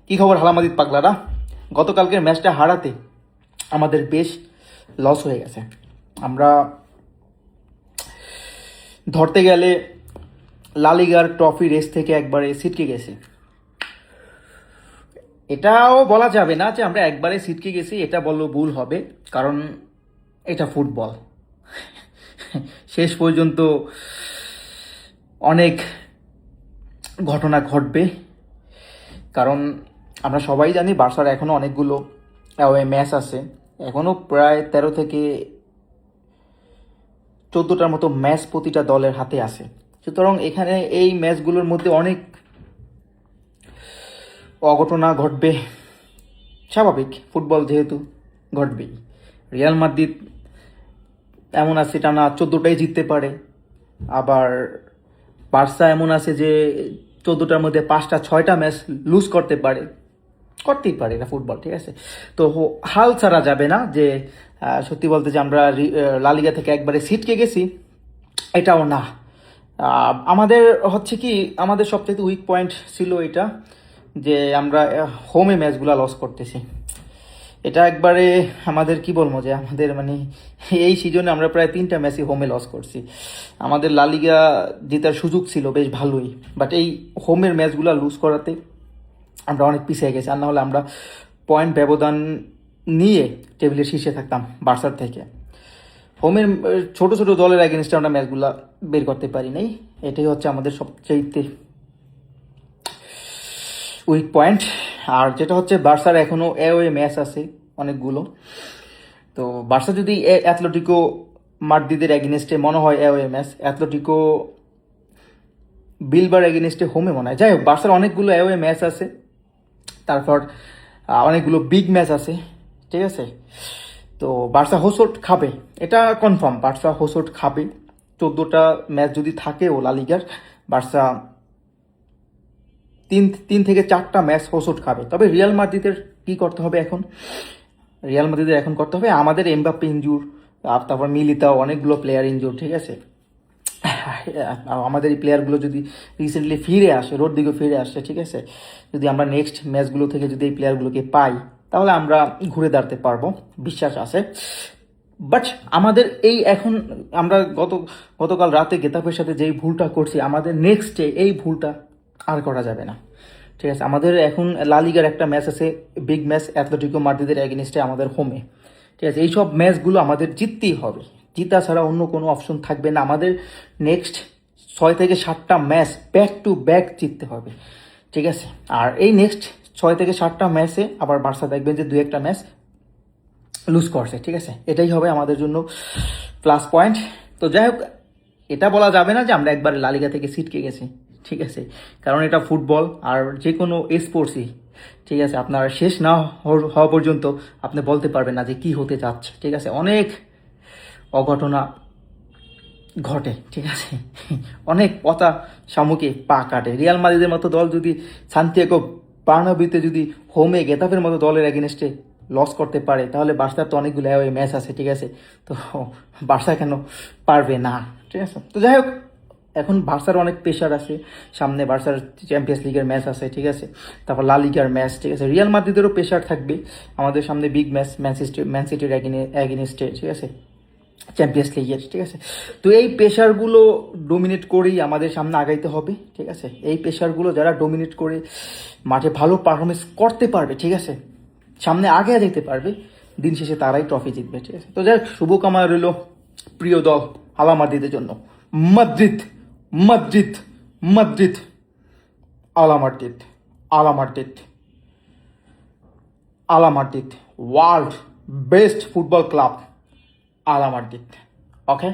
কি খবর হালামাদিদ পাগলারা? গতকালকের ম্যাচটা হারাতে আমাদের বেশ লস হয়ে গেছে। আমরা ধরতে গেলে লালিগার ট্রফি রেস থেকে একবারে ছিটকে গেছি। এটাও বলা যাবে না যে আমরা একবারে ছিটকে গেছি, এটা বললেও ভুল হবে, কারণ এটা ফুটবল। শেষ পর্যন্ত অনেক ঘটনা ঘটবে, কারণ আমরা সবাই জানি বার্সার এখনও অনেকগুলো অ্যাওয়ে ম্যাচ আছে। এখনও প্রায় 13 থেকে 14টার মতো ম্যাচ প্রতিটা দলের হাতে আছে। সুতরাং এখানে এই ম্যাচগুলোর মধ্যে অনেক অঘটনা ঘটবে, স্বাভাবিক, ফুটবল যেহেতু ঘটবেই। রিয়াল মাদ্রিদ এমন আছে টানা 14টাই জিততে পারে, আবার বার্সা এমন আছে যে 14টার মধ্যে 5টা 6টা ম্যাচ লুজ করতেই পারে, এটা ফুটবল, ঠিক আছে। তো হাল ছাড়া যাবে না যে সত্যি বলতে যে আমরা লালিগা থেকে একবারে ছিটকে গেছি, এটাও না। আমাদের হচ্ছে কি, আমাদের সবথেকে উইক পয়েন্ট ছিল এটা যে আমরা হোমে ম্যাচগুলো লস করতেছি। এটা একবারে আমাদের কি বলবো যে আমাদের মানে এই সিজনে আমরা প্রায় 3টা ম্যাচই হোমে লস করছি। আমাদের লালিগা জেতার সুযোগ ছিল বেশ ভালোই, বাট এই হোমের ম্যাচগুলো লুজ করাতে আমরা অনেক পিছিয়ে গেছি। আর না হলে আমরা পয়েন্ট ব্যবধান নিয়ে টেবিলের শীর্ষে থাকতাম বার্সার থেকে। হোমের ছোট ছোট দলের এগেনস্টে আমরা ম্যাচগুলো বের করতে পারি নাই, এটাই হচ্ছে আমাদের সবচেয়ে উইক পয়েন্ট। আর যেটা হচ্ছে বার্সার এখনও অ্যাওয়ে ম্যাচ আছে অনেকগুলো। তো বার্সা যদি অ্যাথলেটিকো মাদ্রিদের এগেনস্টে মনে হয় অ্যাওয়ে ম্যাচ, অ্যাথলেটিকো বিলবার এগেনস্টে হোমে মনে হয়। যাই হোক, বার্সার অনেকগুলো অ্যাওয়ে ম্যাচ আছে, তারপর অনেকগুলো বিগ ম্যাচ আছে, ঠিক আছে। তো বার্সা হোসট খাবে, এটা কনফার্ম। বার্সা হোসট খাবে। 14টা ম্যাচ যদি থাকেও লা লিগার, বার্সা 3 থেকে 4টা ম্যাচ হোসট খাবে। তবে রিয়াল মাদ্রিদের কি করতে হবে এখন? রিয়াল মাদ্রিদের এখন করতে হবে, আমাদের এমবাপ্পে ইনজুর, তারপর মিলিতাও, অনেকগুলো প্লেয়ার ইনজুর, ঠিক আছে। আমাদের এই প্লেয়ারগুলো যদি রিসেন্টলি ফিরে আসে, রোডরিগো ফিরে আসে, ঠিক আছে, যদি আমরা নেক্সট ম্যাচগুলো থেকে যদি এই প্লেয়ারগুলোকে পাই, তাহলে আমরা ঘুরে দাঁড়াতে পারবো, বিশ্বাস আছে। বাট আমাদের এই এখন আমরা গতকাল রাতে গেতাফের সাথে যেই ভুলটা করছি, আমাদের নেক্সটে এই ভুলটা আর করা যাবে না, ঠিক আছে। আমাদের এখন লা লিগার একটা ম্যাচ আছে, বিগ ম্যাচ, অ্যাথলেটিকো মাদ্রিদের এগেনস্টে আমাদের হোমে, ঠিক আছে। এইসব ম্যাচগুলো আমাদের জিততেই হবে, জিতা ছাড়া অন্য কোনো অপশন থাকবে না। আমাদের নেক্সট 6 থেকে 7টা ম্যাচ ব্যাক টু ব্যাক জিততে হবে, ঠিক আছে। আর এই নেক্সট 6 থেকে 7টা ম্যাচে আবার বার্সা দেখবেন যে 2-1টা ম্যাচ লুজ করছে, ঠিক আছে। এটাই হবে আমাদের জন্য প্লাস পয়েন্ট। তো যাই হোক, এটা বলা যাবে না যে আমরা একবার লা লিগা থেকে ছিটকে গেছি, ঠিক আছে, কারণ এটা ফুটবল। আর যে কোনো স্পোর্টসই, ঠিক আছে, আপনার শেষ না হওয়া পর্যন্ত আপনি বলতে পারবেন না যে কি হতে যাচ্ছে, ঠিক আছে। অনেক অঘটনা ঘটে, ঠিক আছে, অনেক পচা শামুকে পা কাটে। রিয়াল মাদ্রিদের মতো দল যদি সান্তিয়াগো বার্নাব্যুতে যদি হোমে গেতাফের মতো দলের এগেনস্টে লস করতে পারে, তাহলে বার্সার তো অনেকগুলো অ্যাওয়ে ম্যাচ আছে, ঠিক আছে। তো বার্সা কেন পারবে না, ঠিক আছে। তো যাই হোক, এখন বার্সার অনেক প্রেশার আছে সামনে, বার্সার চ্যাম্পিয়ন্স লিগের ম্যাচ আছে, ঠিক আছে, তারপর লা লিগার ম্যাচ, ঠিক আছে। রিয়াল মাদ্রিদেরও প্রেশার থাকবে, আমাদের সামনে বিগ ম্যাচ ম্যান সিটির এগেনস্টে, ঠিক আছে, চ্যাম্পিয়ন্স লিগের, ঠিক আছে। তো এই প্রেশারগুলো ডোমিনেট করেই আমাদের সামনে আগাইতে হবে, ঠিক আছে। এই প্রেশারগুলো যারা ডোমিনেট করে মাঠে ভালো পারফরমেন্স করতে পারবে, ঠিক আছে, সামনে আগে যেতে পারবে, দিন শেষে তারাই ট্রফি জিতবে, ঠিক আছে। তো যাই হোক, শুভকামনা রইল প্রিয় দল আলা মাদ্রিদের জন্য। মাদ্রিদ মাদ্রিদ মাদ্রিদ, আলা মাদ্রিদ, আলা মাদ্রিদ, আলা Madrid, world best football club আলা মাদ্রিদ, ওকে।